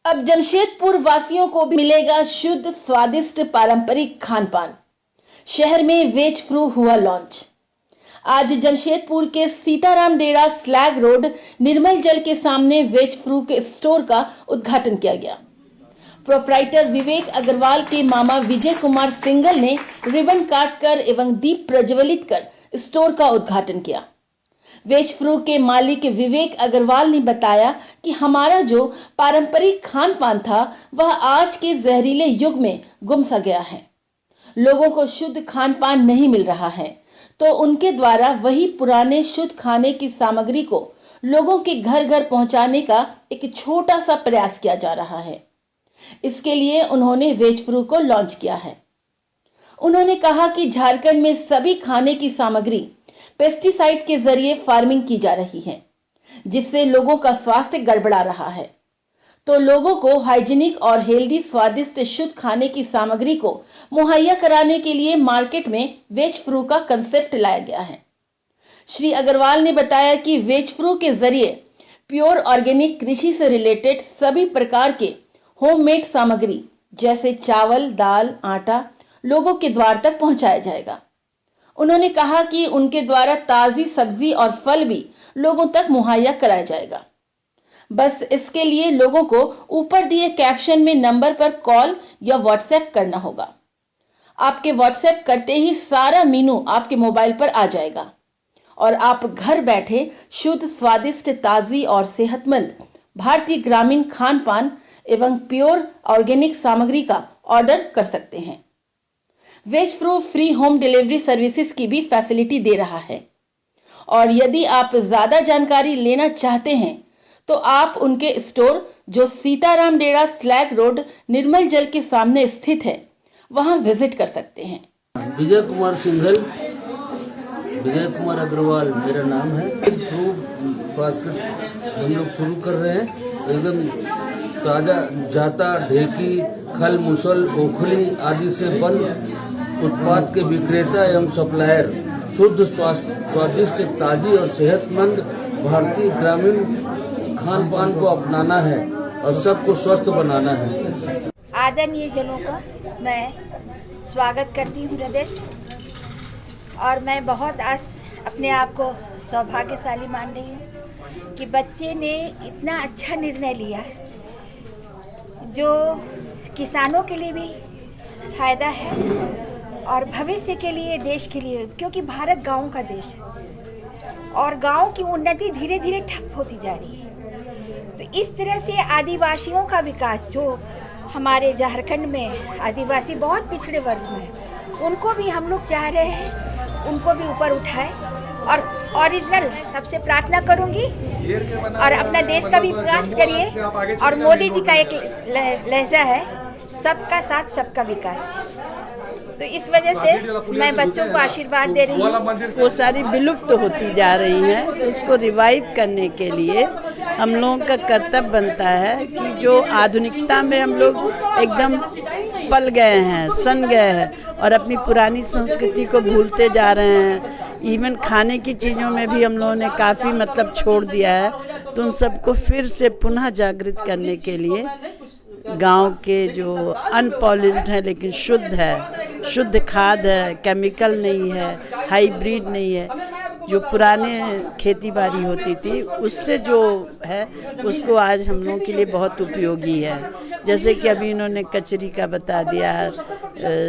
अब जमशेदपुर वासियों को भी मिलेगा शुद्ध स्वादिष्ट पारंपरिक खान पान। शहर में वेज फ्रू हुआ लॉन्च। आज जमशेदपुर के सीताराम डेरा स्लैग रोड निर्मल जल के सामने वेज फ्रू के स्टोर का उद्घाटन किया गया। प्रोप्राइटर विवेक अग्रवाल के मामा विजय कुमार सिंघल ने रिबन काट कर एवं दीप प्रज्वलित कर स्टोर का उद्घाटन किया। वेज फ्रू के मालिक विवेक अग्रवाल ने बताया कि हमारा जो पारंपरिक खान पान था वह आज के जहरीले युग में गुम सा गया है। लोगों को शुद्ध खान पान नहीं मिल रहा है, तो उनके द्वारा वही पुराने शुद्ध खाने की सामग्री को लोगों के घर घर पहुंचाने का एक छोटा सा प्रयास किया जा रहा है। इसके लिए उन्होंने वेज फ्रू को लॉन्च किया है। उन्होंने कहा कि झारखंड में सभी खाने की सामग्री पेस्टिसाइड के जरिए फार्मिंग की जा रही है, जिससे लोगों का स्वास्थ्य गड़बड़ा रहा है। तो लोगों को हाइजीनिक और हेल्दी स्वादिष्ट शुद्ध खाने की सामग्री को मुहैया कराने के लिए मार्केट में वेज फ्रू का कंसेप्ट लाया गया है। श्री अग्रवाल ने बताया कि वेज फ्रू के जरिए प्योर ऑर्गेनिक कृषि से रिलेटेड सभी प्रकार के होममेड सामग्री जैसे चावल, दाल, आटा लोगों के द्वार तक पहुंचाया जाएगा। उन्होंने कहा कि उनके द्वारा ताज़ी सब्जी और फल भी लोगों तक मुहैया कराया जाएगा। बस इसके लिए लोगों को ऊपर दिए कैप्शन में नंबर पर कॉल या व्हाट्सएप करना होगा। आपके व्हाट्सएप करते ही सारा मेनू आपके मोबाइल पर आ जाएगा और आप घर बैठे शुद्ध, स्वादिष्ट, ताज़ी और सेहतमंद भारतीय ग्रामीण खान पान एवं प्योर ऑर्गेनिक सामग्री का ऑर्डर कर सकते हैं। वेज फ्रू फ्री होम डिलीवरी सर्विसेज की भी फैसिलिटी दे रहा है और यदि आप ज़्यादा जानकारी लेना चाहते हैं तो आप उनके स्टोर जो सीताराम डेरा स्लैग रोड निर्मल जल के सामने स्थित है वहां विजिट कर सकते हैं। विजय कुमार सिंघल, विजय कुमार अग्रवाल मेरा नाम है। फ्रू बास्केट हम लोग शुरू कर रहे हैं। एकदम ताज़ा जाता, ढेकी, खल, मुसल, ओखली आदि से बंद उत्पाद के विक्रेता एवं सप्लायर शुद्ध, स्वादिष्ट, ताजी और सेहतमंद भारतीय ग्रामीण खान पान को अपनाना है और सबको स्वस्थ बनाना है। आदरणीय जनों का मैं स्वागत करती हूँ हृदय से, और मैं बहुत आज अपने आप को सौभाग्यशाली मान रही हूँ कि बच्चे ने इतना अच्छा निर्णय लिया जो किसानों के लिए भी फायदा है और भविष्य के लिए, देश के लिए, क्योंकि भारत गाँव का देश है और गाँव की उन्नति धीरे धीरे ठप होती जा रही है। तो इस तरह से आदिवासियों का विकास, जो हमारे झारखंड में आदिवासी बहुत पिछड़े वर्ग में है, उनको भी हम लोग चाह रहे हैं उनको भी ऊपर उठाए और ओरिजिनल सबसे प्रार्थना करूंगी और अपना देश का भी विकास करिए। और मोदी जी का एक लहजा है, सबका साथ सबका विकास। तो इस वजह से मैं बच्चों को आशीर्वाद दे रही हूँ। वो सारी विलुप्त होती जा रही हैं, तो उसको रिवाइव करने के लिए हम लोगों का कर्तव्य बनता है कि जो आधुनिकता में हम लोग एकदम पल गए हैं, सन गए हैं और अपनी पुरानी संस्कृति को भूलते जा रहे हैं। इवन खाने की चीज़ों में भी हम लोगों ने काफ़ी छोड़ दिया है। तो उन सबको फिर से पुनः जागृत करने के लिए गांव के जो अनपॉलिश्ड है लेकिन शुद्ध है, शुद्ध खाद है, केमिकल नहीं है, हाइब्रिड नहीं है, जो पुराने खेती बाड़ी होती थी उससे जो है उसको आज हम लोगों के लिए बहुत उपयोगी है। जैसे कि अभी इन्होंने कचरी का बता दिया,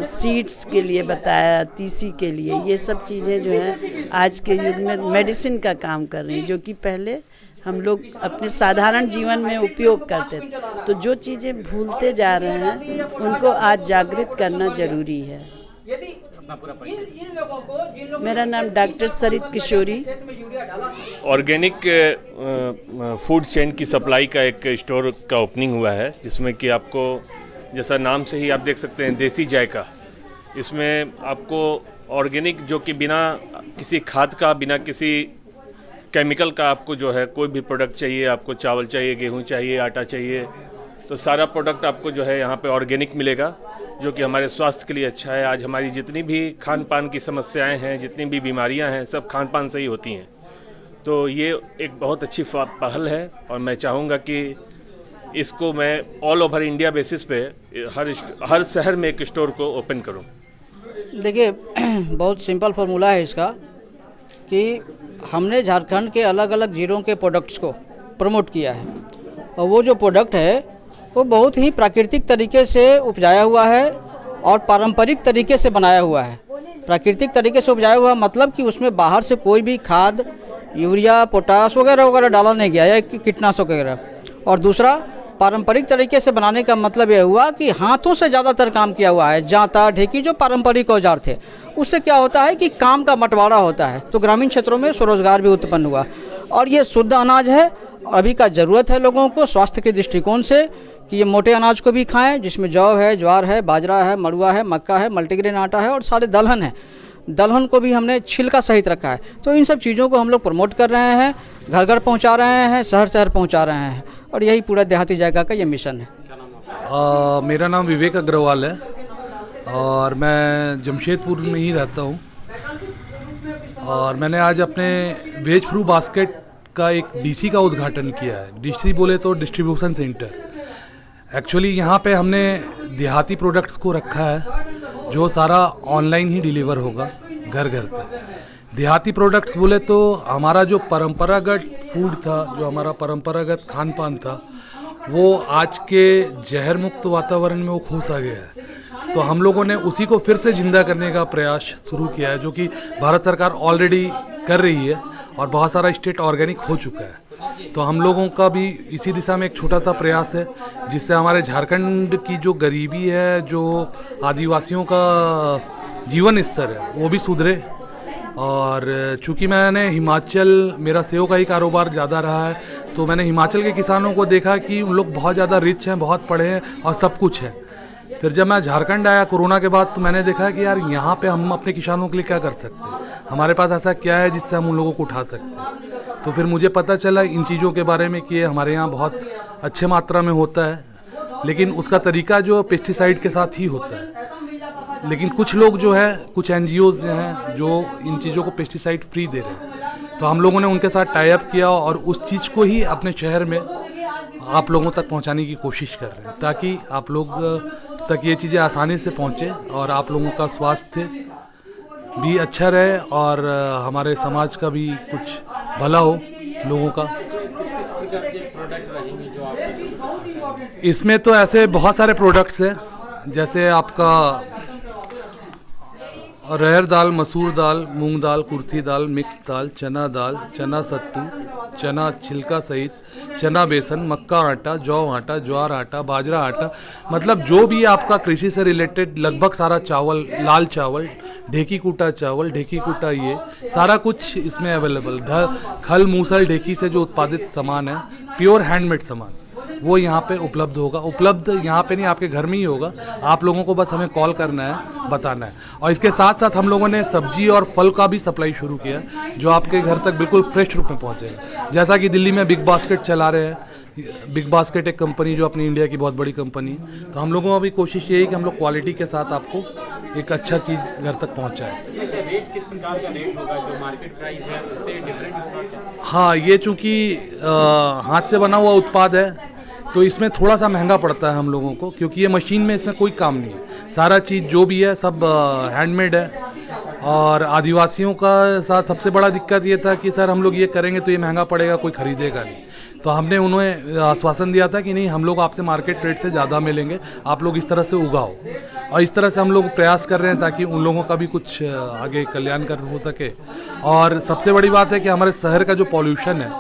सीड्स के लिए बताया, तीसी के लिए, ये सब चीज़ें जो हैं आज के युग में मेडिसिन का काम कर रही हैं, जो कि पहले हम लोग अपने साधारण जीवन में उपयोग करते थे। तो जो चीज़ें भूलते जा रहे हैं उनको आज जागृत करना जरूरी है। मेरा नाम डॉक्टर सरित किशोरी। ऑर्गेनिक फूड चेन की सप्लाई का एक स्टोर का ओपनिंग हुआ है, जिसमें कि आपको जैसा नाम से ही आप देख सकते हैं देसी जायका। इसमें आपको ऑर्गेनिक, जो कि बिना किसी खाद का, बिना किसी केमिकल का आपको जो है कोई भी प्रोडक्ट चाहिए, आपको चावल चाहिए, गेहूं चाहिए, आटा चाहिए, तो सारा प्रोडक्ट आपको जो है यहाँ पे ऑर्गेनिक मिलेगा, जो कि हमारे स्वास्थ्य के लिए अच्छा है। आज हमारी जितनी भी खान पान की समस्याएं हैं, जितनी भी बीमारियां हैं, सब खान पान से ही होती हैं। तो ये एक बहुत अच्छी पहल है और मैं चाहूँगा कि इसको मैं ऑल ओवर इंडिया बेसिस पे हर शहर में एक स्टोर को ओपन करूं। देखिए बहुत सिंपल फार्मूला है इसका कि हमने झारखंड के अलग अलग ज़िलों के प्रोडक्ट्स को प्रमोट किया है और वो जो प्रोडक्ट है वो बहुत ही प्राकृतिक तरीके से उपजाया हुआ है और पारंपरिक तरीके से बनाया हुआ है। प्राकृतिक तरीके से उपजाया हुआ मतलब कि उसमें बाहर से कोई भी खाद, यूरिया, पोटास वगैरह वगैरह डाला नहीं गया या कीटनाशक वगैरह। और दूसरा, पारंपरिक तरीके से बनाने का मतलब यह हुआ कि हाथों से ज़्यादातर काम किया हुआ है। जांता, ढेकी जो पारंपरिक औजार थे, उससे क्या होता है कि काम का बंटवारा होता है, तो ग्रामीण क्षेत्रों में स्वरोजगार भी उत्पन्न हुआ। और ये शुद्ध अनाज है। अभी का ज़रूरत है लोगों को स्वास्थ्य के दृष्टिकोण से कि ये मोटे अनाज को भी खाएं, जिसमें जौ है, ज्वार है, बाजरा है, मड़ुआ है, मक्का है, मल्टीग्रेन आटा है और सारे दलहन है। दलहन को भी हमने छिलका सहित रखा है। तो इन सब चीज़ों को हम लोग प्रमोट कर रहे हैं, घर घर पहुंचा रहे हैं, शहर शहर पहुंचा रहे हैं और यही पूरा देहाती जायका का ये मिशन है। मेरा नाम विवेक अग्रवाल है और मैं जमशेदपुर में ही रहता हूँ। और मैंने आज अपने वेज फ्रू बास्केट का एक डीसी का उद्घाटन किया है। डीसी बोले तो डिस्ट्रीब्यूशन सेंटर। एक्चुअली यहाँ पे हमने देहाती प्रोडक्ट्स को रखा है जो सारा ऑनलाइन ही डिलीवर होगा घर घर तक। देहाती प्रोडक्ट्स बोले तो हमारा जो परंपरागत फूड था, जो हमारा परंपरागत खान पान था, वो आज के जहर मुक्त वातावरण में वो खो सा गया है। तो हम लोगों ने उसी को फिर से जिंदा करने का प्रयास शुरू किया है, जो कि भारत सरकार ऑलरेडी कर रही है और बहुत सारा स्टेट ऑर्गेनिक हो चुका है। तो हम लोगों का भी इसी दिशा में एक छोटा सा प्रयास है, जिससे हमारे झारखंड की जो गरीबी है, जो आदिवासियों का जीवन स्तर है, वो भी सुधरे। और चूंकि मैंने हिमाचल, मेरा सेव का ही कारोबार ज़्यादा रहा है, तो मैंने हिमाचल के किसानों को देखा कि उन लोग बहुत ज़्यादा रिच हैं, बहुत पढ़े हैं और सब कुछ है। फिर जब मैं झारखंड आया कोरोना के बाद, तो मैंने देखा कि यार यहाँ पे हम अपने किसानों के लिए क्या कर सकते हैं, हमारे पास ऐसा क्या है जिससे हम उन लोगों को उठा सकते हैं। तो फिर मुझे पता चला इन चीज़ों के बारे में कि हमारे यहाँ बहुत अच्छे मात्रा में होता है, लेकिन उसका तरीका जो पेस्टिसाइड के साथ ही होता है। लेकिन कुछ लोग जो है, कुछ NGOs हैं जो इन चीज़ों को पेस्टिसाइड फ्री दे रहे हैं, तो हम लोगों ने उनके साथ टाई अप किया और उस चीज़ को ही अपने शहर में आप लोगों तक पहुंचाने की कोशिश कर रहे हैं, ताकि आप लोग तक ये चीज़ें आसानी से पहुंचे और आप लोगों का स्वास्थ्य भी अच्छा रहे और हमारे समाज का भी कुछ भला हो लोगों का। इसमें तो ऐसे बहुत सारे प्रोडक्ट्स हैं, जैसे आपका अरहर दाल, मसूर दाल, मूंग दाल, कुर्थी दाल, मिक्स दाल, चना सत्तू, चना छिलका सहित, चना बेसन, मक्का आटा, जौ आटा, ज्वार आटा, बाजरा आटा, मतलब जो भी आपका कृषि से रिलेटेड लगभग सारा चावल, लाल चावल, ढेकी कूटा चावल, ढेकी कूटा, ये सारा कुछ इसमें अवेलेबल। खल मूसल ढेकी से जो उत्पादित सामान है, प्योर हैंडमेड सामान, वो यहाँ पे उपलब्ध होगा। उपलब्ध यहाँ पे नहीं, आपके घर में ही होगा। आप लोगों को बस हमें कॉल करना है, बताना है। और इसके साथ साथ हम लोगों ने सब्जी और फल का भी सप्लाई शुरू किया, जो आपके घर तक बिल्कुल फ्रेश रूप में पहुँचेगा। जैसा कि दिल्ली में बिग बास्केट चला रहे हैं, बिग बास्केट एक कंपनी जो अपनी इंडिया की बहुत बड़ी कंपनी, तो हम लोगों का भी कोशिश यही है कि हम लोग क्वालिटी के साथ आपको एक अच्छा चीज़ घर तक पहुँचाएं। रेट किस प्रकार का रेट होगा जो मार्केट प्राइस है उससे डिफरेंट होगा? हाँ, ये चूँकि हाथ से बना हुआ उत्पाद है, तो इसमें थोड़ा सा महंगा पड़ता है हम लोगों को, क्योंकि ये मशीन में इसमें कोई काम नहीं है। सारा चीज़ जो भी है सब हैंडमेड है। और आदिवासियों का साथ सबसे बड़ा दिक्कत ये था कि सर हम लोग ये करेंगे तो ये महंगा पड़ेगा, कोई खरीदेगा नहीं। तो हमने उन्हें आश्वासन दिया था कि नहीं, हम लोग आपसे मार्केट रेट से ज़्यादा मिलेंगे, आप लोग इस तरह से उगाओ। और इस तरह से हम लोग प्रयास कर रहे हैं ताकि उन लोगों का भी कुछ आगे कल्याणकर हो सके। और सबसे बड़ी बात है कि हमारे शहर का जो पॉल्यूशन है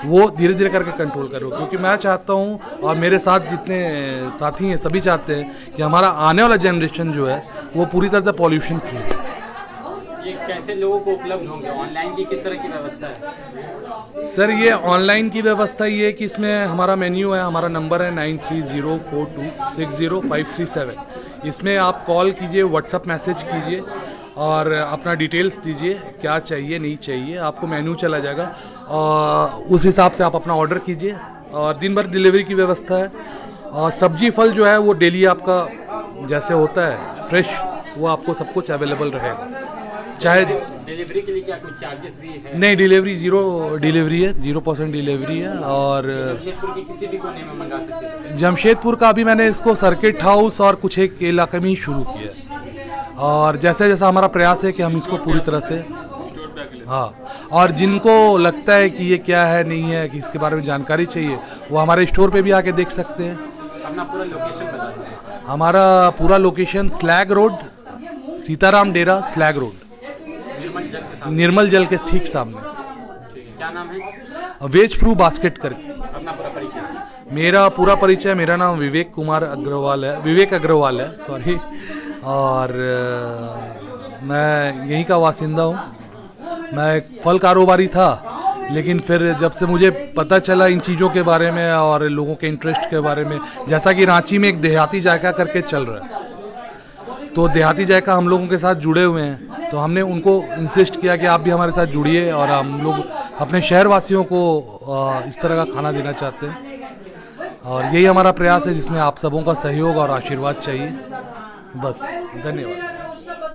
वो धीरे धीरे करके कंट्रोल करो, क्योंकि मैं चाहता हूँ और मेरे साथ जितने साथी हैं सभी चाहते हैं कि हमारा आने वाला जनरेशन जो है वो पूरी तरह से पॉल्यूशन फ्री है। ये कैसे लोगों को उपलब्ध होंगे? ऑनलाइन की किस तरह की व्यवस्था है? सर, ये ऑनलाइन की व्यवस्था ये है कि इसमें हमारा मेन्यू है, हमारा नंबर है 9304260537। इसमें आप कॉल कीजिए, व्हाट्सअप मैसेज कीजिए और अपना डिटेल्स दीजिए, क्या चाहिए नहीं चाहिए, आपको मेन्यू चला जाएगा और उस हिसाब से आप अपना ऑर्डर कीजिए। और दिन भर डिलीवरी की व्यवस्था है। और सब्जी फल जो है वो डेली आपका जैसे होता है फ्रेश, वो आपको सब कुछ अवेलेबल रहेगा। चाहे डिलीवरी के लिए क्या कुछ चार्जेस भी है? नहीं, डिलीवरी जीरो डिलीवरी है, 0% डिलीवरी है। और जमशेदपुर के किसी भी कोने में मंगा सकते हैं। जमशेदपुर का अभी मैंने इसको सर्किट हाउस और कुछ एक इलाके में ही शुरू किया है, और जैसे जैसा हमारा प्रयास है कि हम इसको पूरी तरह से, हाँ, और जिनको लगता है कि ये क्या है नहीं है, कि इसके बारे में जानकारी चाहिए, वो हमारे स्टोर पे भी आके देख सकते हैं। अपना पूरा लोकेशन बता दें। हमारा पूरा लोकेशन स्लैग रोड, सीताराम डेरा स्लैग रोड, निर्मल जल के सामने। निर्मल जल के ठीक सामने। ठीक है। क्या नाम है? वेज फ्रू बास्केट करके। अपना पूरा परिचय। मेरा पूरा परिचय, मेरा नाम विवेक अग्रवाल है, सॉरी। और मैं यहीं का वासिंदा हूँ। मैं एक फल कारोबारी था, लेकिन फिर जब से मुझे पता चला इन चीज़ों के बारे में और लोगों के इंटरेस्ट के बारे में, जैसा कि रांची में एक देहाती जायका करके चल रहा है, तो देहाती जायका हम लोगों के साथ जुड़े हुए हैं, तो हमने उनको इंसिस्ट किया कि आप भी हमारे साथ जुड़िए, और हम लोग अपने शहरवासियों को इस तरह का खाना देना चाहते हैं, और यही हमारा प्रयास है जिसमें आप सबों का सहयोग और आशीर्वाद चाहिए। बस, धन्यवाद।